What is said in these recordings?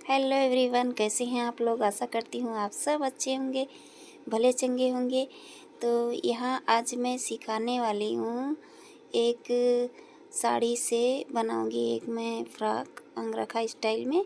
Hello everyone, कैसे हैं आप लोग। आशा करती हूँ आप सब अच्छे होंगे, भले चंगे होंगे। तो यहाँ आज मैं सिखाने वाली हूँ, एक साड़ी से बनाऊँगी एक मैं फ्रॉक अंगरखा स्टाइल में।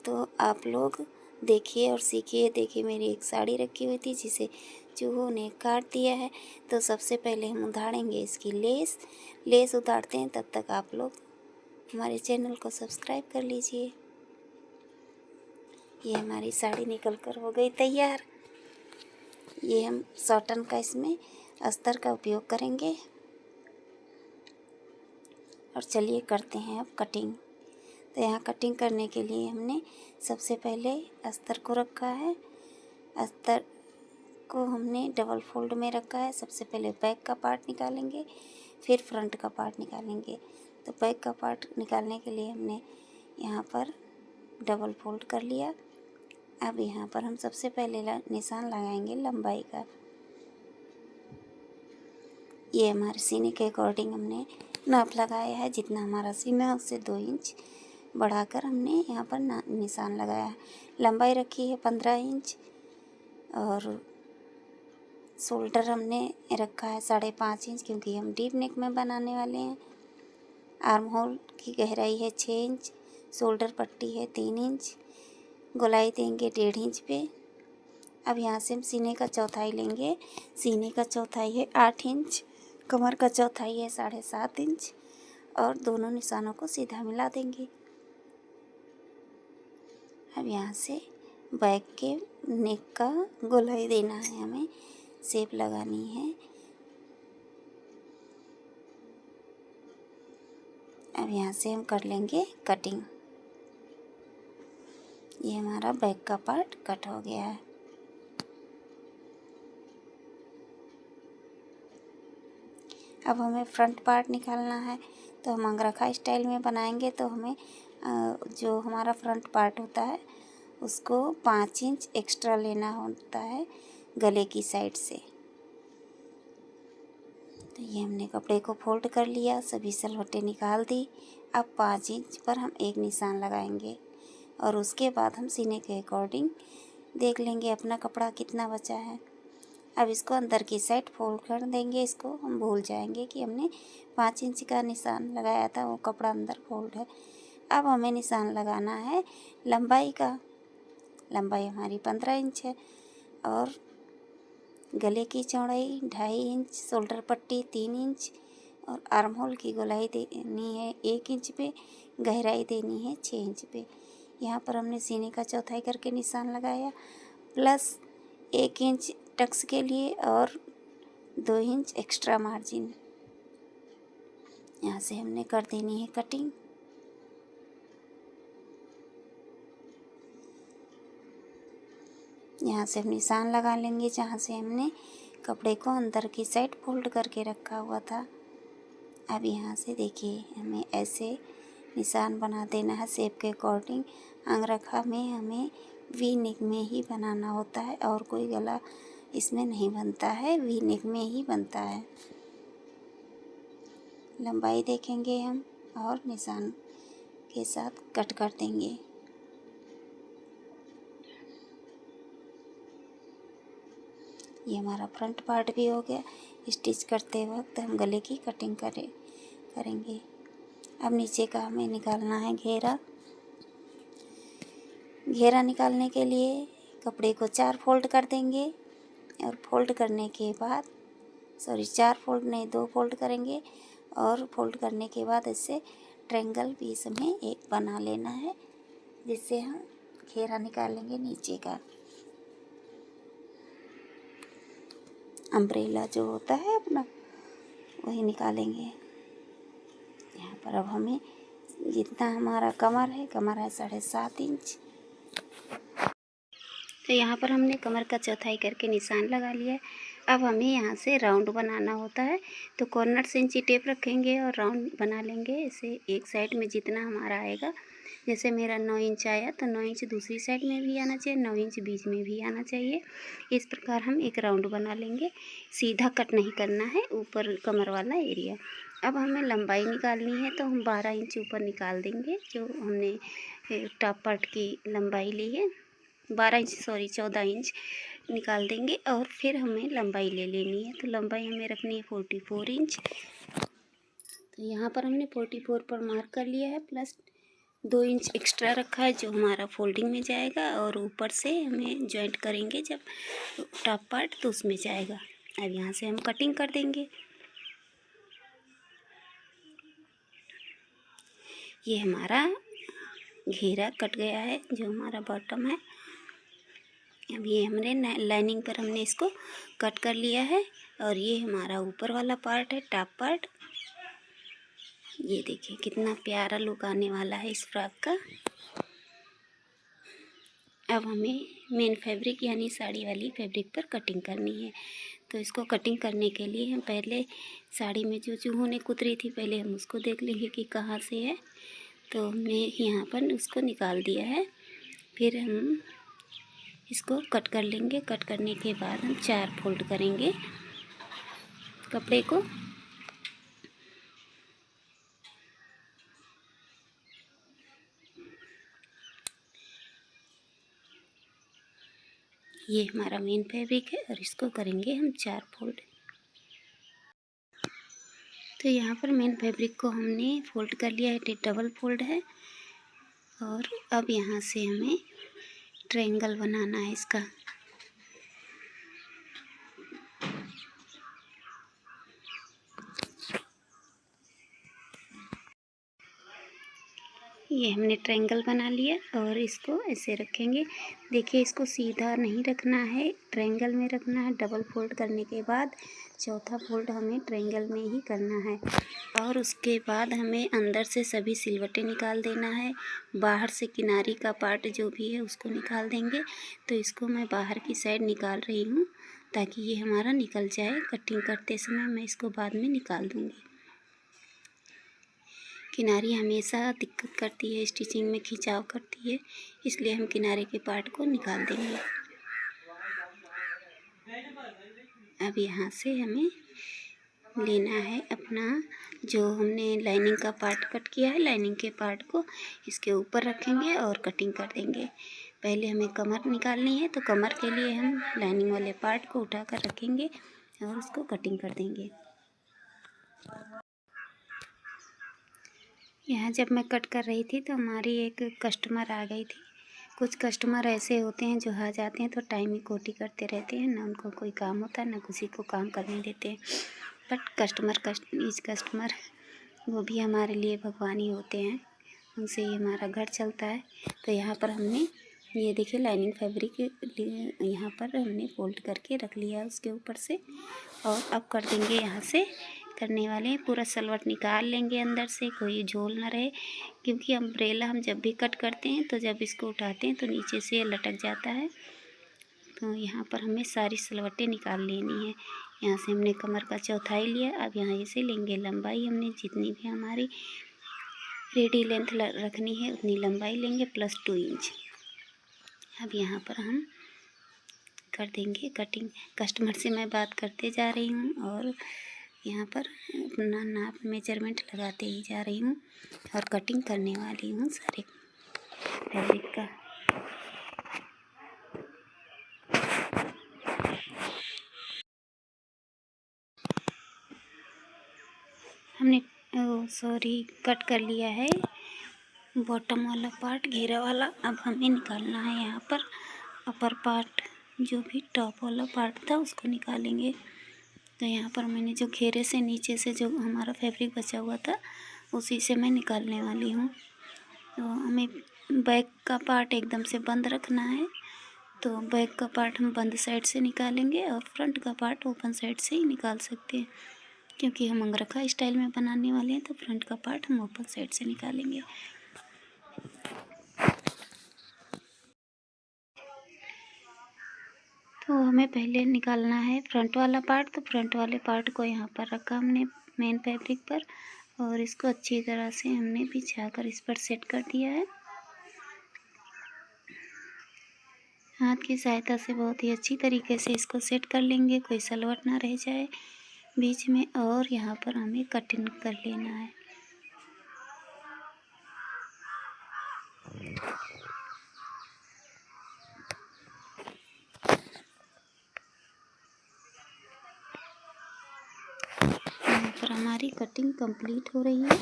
तो आप लोग देखिए और सीखिए। देखिए, मेरी एक साड़ी रखी हुई थी जिसे चूहों ने काट दिया है। तो सबसे पहले हम उतारेंगे इसकी लेस उतारते हैं। तब तक आप लोग हमारे चैनल को सब्सक्राइब कर लीजिए। ये हमारी साड़ी निकल कर हो गई तैयार। ये हम सॉटन का इसमें अस्तर का उपयोग करेंगे। और चलिए करते हैं अब कटिंग। तो यहाँ कटिंग करने के लिए हमने सबसे पहले अस्तर को रखा है। अस्तर को हमने डबल फोल्ड में रखा है। सबसे पहले बैक का पार्ट निकालेंगे, फिर फ्रंट का पार्ट निकालेंगे। तो बैक का पार्ट निकालने के लिए हमने यहाँ पर डबल फोल्ड कर लिया। अब यहाँ पर हम सबसे पहले निशान लगाएंगे लंबाई का। ये हमारे सीने के अकॉर्डिंग हमने नाप लगाया है। जितना हमारा सीना है उससे 2 इंच बढ़ाकर हमने यहाँ पर निशान लगाया है। लंबाई रखी है 15 इंच और शोल्डर हमने रखा है 5.5 इंच, क्योंकि हम डीप नेक में बनाने वाले हैं। आर्म होल की गहराई है 6 इंच, शोल्डर पट्टी है 3 इंच, गोलाई देंगे 1.5 इंच पे। अब यहाँ से हम सीने का चौथाई लेंगे। सीने का चौथाई है 8 इंच, कमर का चौथाई है 7.5 इंच और दोनों निशानों को सीधा मिला देंगे। अब यहाँ से बैक के नेक का गोलाई देना है, हमें शेप लगानी है। अब यहाँ से हम कर लेंगे कटिंग। ये हमारा बैक का पार्ट कट हो गया है। अब हमें फ्रंट पार्ट निकालना है। तो हम अंगरखा स्टाइल में बनाएंगे तो हमें जो हमारा फ्रंट पार्ट होता है उसको 5 इंच एक्स्ट्रा लेना होता है गले की साइड से। तो ये हमने कपड़े को फोल्ड कर लिया, सभी सलवटें निकाल दी। अब 5 इंच पर हम एक निशान लगाएंगे और उसके बाद हम सीने के अकॉर्डिंग देख लेंगे अपना कपड़ा कितना बचा है। अब इसको अंदर की साइड फोल्ड कर देंगे। इसको हम भूल जाएंगे कि हमने 5 इंच का निशान लगाया था, वो कपड़ा अंदर फोल्ड है। अब हमें निशान लगाना है लंबाई का। लंबाई हमारी 15 इंच है और गले की चौड़ाई 2.5 इंच, शोल्डर पट्टी 3 इंच और आर्म होल की गोलाई देनी है 1 इंच पे, गहराई देनी है 6 इंच पे। यहाँ पर हमने सीने का चौथाई करके निशान लगाया, प्लस 1 इंच टक्स के लिए और 2 इंच एक्स्ट्रा मार्जिन। यहाँ से हमने कर देनी है कटिंग। यहाँ से हम निशान लगा लेंगे जहाँ से हमने कपड़े को अंदर की साइड फोल्ड करके रखा हुआ था। अब यहाँ से देखिए हमें ऐसे निशान बना देना है शेप के अकॉर्डिंग। अंगरखा में हमें वी नेक में ही बनाना होता है और कोई गला इसमें नहीं बनता है, वी नेक में ही बनता है। लंबाई देखेंगे हम और निशान के साथ कट कर देंगे। ये हमारा फ्रंट पार्ट भी हो गया। स्टिच करते वक्त हम गले की कटिंग करेंगे। अब नीचे का हमें निकालना है घेरा। घेरा निकालने के लिए कपड़े को 4 फोल्ड कर देंगे और फोल्ड करने के बाद 4 फोल्ड नहीं 2 फोल्ड करेंगे और फोल्ड करने के बाद इससे ट्रायंगल पीस हमें एक बना लेना है, जिससे हम घेरा निकालेंगे। नीचे का अम्ब्रेला जो होता है अपना, वही निकालेंगे। यहाँ पर अब हमें जितना हमारा कमर है 7.5 इंच। तो यहाँ पर हमने कमर का चौथाई करके निशान लगा लिया है। अब हमें यहाँ से राउंड बनाना होता है। तो कॉर्नर से इंची टेप रखेंगे और राउंड बना लेंगे। इसे एक साइड में जितना हमारा आएगा, जैसे मेरा 9 इंच आया तो 9 इंच दूसरी साइड में भी आना चाहिए, 9 इंच बीच में भी आना चाहिए। इस प्रकार हम एक राउंड बना लेंगे। सीधा कट नहीं करना है ऊपर कमर वाला एरिया। अब हमें लंबाई निकालनी है, तो हम 12 इंच ऊपर निकाल देंगे। जो हमने टॉप पार्ट की लंबाई ली है 12 इंच, सॉरी 14 इंच निकाल देंगे। और फिर हमें लंबाई ले लेनी है, तो लंबाई हमें रखनी है 44 इंच। तो यहाँ पर हमने 44 पर मार्क कर लिया है, प्लस 2 इंच एक्स्ट्रा रखा है जो हमारा फोल्डिंग में जाएगा, और ऊपर से हमें जॉइंट करेंगे जब टॉप पार्ट तो उसमें जाएगा। अब यहाँ से हम कटिंग कर देंगे। ये हमारा घेरा कट गया है जो हमारा बॉटम है। अब ये हमने लाइनिंग पर हमने इसको कट कर लिया है, और ये हमारा ऊपर वाला पार्ट है, टॉप पार्ट। ये देखिए कितना प्यारा लुक आने वाला है इस फ्रॉक का। अब हमें मेन फैब्रिक यानी साड़ी वाली फैब्रिक पर कटिंग करनी है। तो इसको कटिंग करने के लिए हम पहले साड़ी में जो चूहों ने कुतरी थी, पहले हम उसको देख लेंगे कि कहाँ से है। तो हमने यहाँ पर उसको निकाल दिया है। फिर हम इसको कट कर लेंगे। कट करने के बाद हम 4 फोल्ड करेंगे कपड़े को। ये हमारा मेन फैब्रिक है और इसको करेंगे हम 4 फोल्ड। तो यहाँ पर मेन फैब्रिक को हमने फोल्ड कर लिया है, डबल फोल्ड है। और अब यहाँ से हमें ट्रायंगल बनाना है इसका। ये हमने ट्रायंगल बना लिया और इसको ऐसे रखेंगे। देखिए इसको सीधा नहीं रखना है, ट्रायंगल में रखना है। डबल फोल्ड करने के बाद चौथा फोल्ड हमें ट्रायंगल में ही करना है। और उसके बाद हमें अंदर से सभी सिलवटें निकाल देना है। बाहर से किनारी का पार्ट जो भी है उसको निकाल देंगे। तो इसको मैं बाहर की साइड निकाल रही हूँ ताकि ये हमारा निकल जाए। कटिंग करते समय मैं इसको बाद में निकाल दूँगी। किनारी हमेशा दिक्कत करती है, स्टिचिंग में खिंचाव करती है, इसलिए हम किनारे के पार्ट को निकाल देंगे। अब यहाँ से हमें लेना है अपना जो हमने लाइनिंग का पार्ट कट किया है, लाइनिंग के पार्ट को इसके ऊपर रखेंगे और कटिंग कर देंगे। पहले हमें कमर निकालनी है, तो कमर के लिए हम लाइनिंग वाले पार्ट को उठा कर रखेंगे और उसको कटिंग कर देंगे। यहाँ जब मैं कट कर रही थी तो हमारी एक कस्टमर आ गई थी। कुछ कस्टमर ऐसे होते हैं जो आ जाते हैं तो टाइम ही खोटी करते रहते हैं, ना उनको कोई काम होता है ना किसी को काम करने देते हैं। बट कस्टमर वो भी हमारे लिए भगवान ही होते हैं, उनसे ही हमारा घर चलता है। तो यहाँ पर हमने ये देखिए लाइनिंग फैब्रिक यहाँ पर हमने फोल्ड करके रख लिया उसके ऊपर से। और अब कर देंगे यहाँ से करने वाले पूरा सलवट निकाल लेंगे अंदर से, कोई झोल ना रहे। क्योंकि अम्ब्रेला हम जब भी कट करते हैं तो जब इसको उठाते हैं तो नीचे से लटक जाता है। तो यहाँ पर हमें सारी सलवटें निकाल लेनी है। यहाँ से हमने कमर का चौथाई लिया। अब यहाँ से लेंगे लंबाई, हमने जितनी भी हमारी रेडी लेंथ रखनी है उतनी लंबाई लेंगे प्लस 2 इंच। अब यहाँ पर हम कर देंगे कटिंग। कस्टमर से मैं बात करते जा रही हूँ और यहाँ पर अपना नाप मेजरमेंट लगाते ही जा रही हूँ और कटिंग करने वाली हूँ सारे फैब्रिक का। हमने कट कर लिया है बॉटम वाला पार्ट, घेरा वाला। अब हमें निकालना है यहाँ पर अपर पार्ट, जो भी टॉप वाला पार्ट था उसको निकालेंगे। तो यहाँ पर मैंने जो घेरे से नीचे से जो हमारा फैब्रिक बचा हुआ था उसी से मैं निकालने वाली हूँ। तो हमें बैक का पार्ट एकदम से बंद रखना है, तो बैक का पार्ट हम बंद साइड से निकालेंगे और फ्रंट का पार्ट ओपन साइड से ही निकाल सकते हैं। क्योंकि हम अंगरखा स्टाइल में बनाने वाले हैं तो फ्रंट का पार्ट हम ओपन साइड से निकालेंगे। तो हमें पहले निकालना है फ्रंट वाला पार्ट। तो फ्रंट वाले पार्ट को यहाँ पर रखा हमने मेन फैब्रिक पर, और इसको अच्छी तरह से हमने बिछा कर इस पर सेट कर दिया है। हाथ की सहायता से बहुत ही अच्छी तरीके से इसको सेट कर लेंगे, कोई सलवट ना रह जाए। बीच में और यहाँ पर हमें कटिंग कर लेना है। यहाँ पर हमारी कटिंग कंप्लीट हो रही है,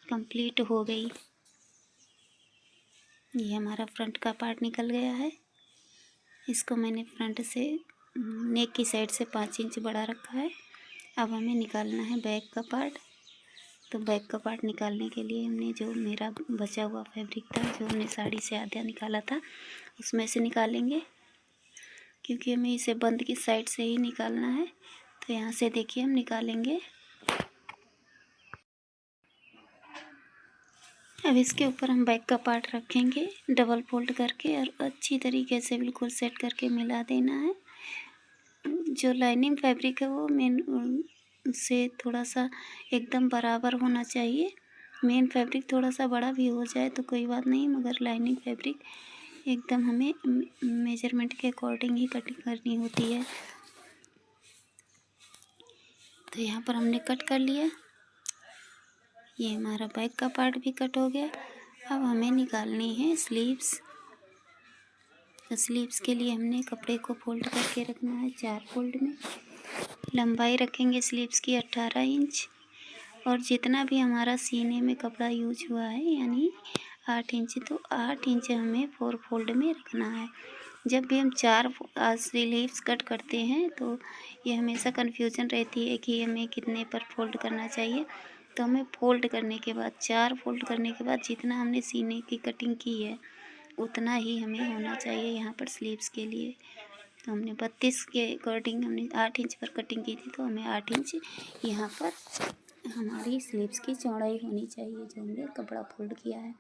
कंप्लीट हो गई। ये हमारा फ्रंट का पार्ट निकल गया है। इसको मैंने फ्रंट से नेक की साइड से 5 इंच बढ़ा रखा है। अब हमें निकालना है बैक का पार्ट। तो बैक का पार्ट निकालने के लिए हमने जो मेरा बचा हुआ फैब्रिक था, जो हमने साड़ी से आधा निकाला था, उसमें से निकालेंगे, क्योंकि हमें इसे बंद की साइड से ही निकालना है। तो यहाँ से देखिए हम निकालेंगे। अब इसके ऊपर हम बैक का पार्ट रखेंगे डबल फोल्ड करके, और अच्छी तरीके से बिल्कुल सेट करके मिला देना है। जो लाइनिंग फैब्रिक है वो मेन से थोड़ा सा एकदम बराबर होना चाहिए। मेन फैब्रिक थोड़ा सा बड़ा भी हो जाए तो कोई बात नहीं, मगर लाइनिंग फैब्रिक एकदम हमें मेजरमेंट के अकॉर्डिंग ही कटिंग करनी होती है। तो यहाँ पर हमने कट कर लिया। ये हमारा बैक का पार्ट भी कट हो गया। अब हमें निकालनी है स्लीव्स। तो स्लीव्स के लिए हमने कपड़े को फोल्ड करके रखना है 4 फोल्ड में। लंबाई रखेंगे स्लीव्स की 18 इंच, और जितना भी हमारा सीने में कपड़ा यूज हुआ है यानी 8 इंच, तो 8 इंच हमें 4 फोल्ड में रखना है। जब भी हम 4 स्लीव्स कट करते हैं तो ये हमेशा कन्फ्यूजन रहती है कि हमें कितने पर फोल्ड करना चाहिए। तो हमें फोल्ड करने के बाद 4 फोल्ड करने के बाद जितना हमने सीने की कटिंग की है उतना ही हमें होना चाहिए यहाँ पर स्लीव्स के लिए। तो हमने 32 के अकॉर्डिंग हमने 8 इंच पर कटिंग की थी, तो हमें 8 इंच यहाँ पर हमारी स्लीव्स की चौड़ाई होनी चाहिए जो हमने कपड़ा फोल्ड किया है।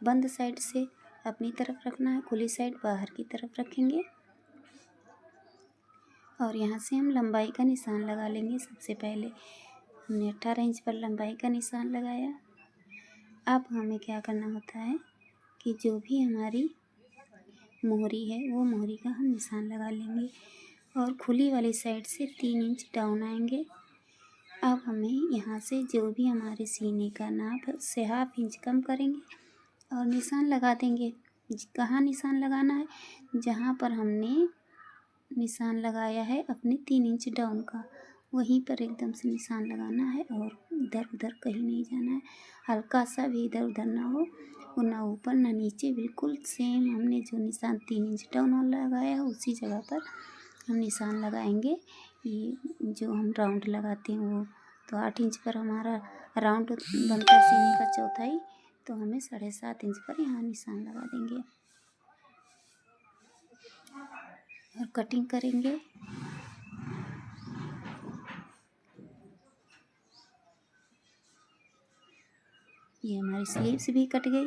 बंद साइड से अपनी तरफ रखना है, खुली साइड बाहर की तरफ रखेंगे, और यहाँ से हम लंबाई का निशान लगा लेंगे। सबसे पहले हमने 18 इंच पर लंबाई का निशान लगाया। अब हमें क्या करना होता है कि जो भी हमारी मोहरी है वो मोहरी का हम निशान लगा लेंगे, और खुली वाली साइड से 3 इंच डाउन आएंगे। अब हमें यहाँ से जो भी हमारे सीने का नाप है उससे ½ इंच कम करेंगे और निशान लगा देंगे। कहाँ निशान लगाना है? जहाँ पर हमने निशान लगाया है अपने 3 इंच डाउन का, वहीं पर एकदम से निशान लगाना है, और इधर उधर कहीं नहीं जाना है। हल्का सा भी इधर उधर ना हो, और ना ऊपर ना नीचे, बिल्कुल सेम हमने जो निशान 3 इंच डाउन वाला लगाया है उसी जगह पर हम निशान लगाएंगे। ये जो हम राउंड लगाते हैं वो, तो 8 इंच पर हमारा राउंड बनता है सीने का चौथाई, तो हमें 7.5 इंच पर यहाँ निशान लगा देंगे और कटिंग करेंगे। ये हमारी स्लीव्स भी कट गई।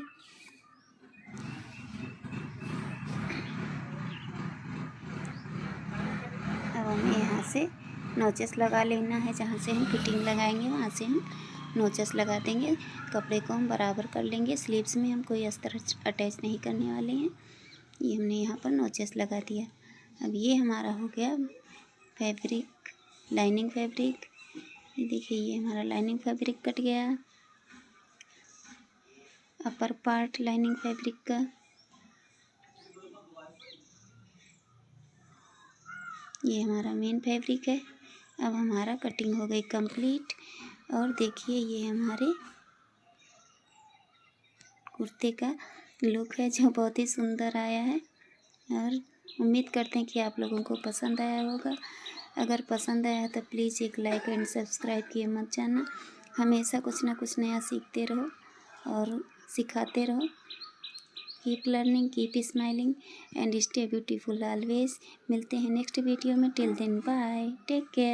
अब हमें यहाँ से नोचेस लगा लेना है। जहाँ से हम फिटिंग लगाएंगे वहाँ से हम नोचेस लगा देंगे। कपड़े को हम बराबर कर लेंगे। स्लीव्स में हम कोई अस्तर अटैच नहीं करने वाले हैं। ये हमने यहाँ पर नोचेस लगा दिया। अब ये हमारा हो गया फैब्रिक, लाइनिंग फैब्रिक। ये देखिए ये हमारा लाइनिंग फैब्रिक कट गया, अपर पार्ट लाइनिंग फैब्रिक का। ये हमारा मेन फैब्रिक है। अब हमारा कटिंग हो गई कंप्लीट, और देखिए ये हमारे कुर्ते का लुक है जो बहुत ही सुंदर आया है, और उम्मीद करते हैं कि आप लोगों को पसंद आया होगा। अगर पसंद आया तो प्लीज़ एक लाइक एंड सब्सक्राइब किए मत जाना। हमेशा कुछ ना कुछ नया सीखते रहो और सिखाते रहो। Keep learning, keep smiling and stay beautiful always. मिलते हैं नेक्स्ट वीडियो में। Till then bye, take care.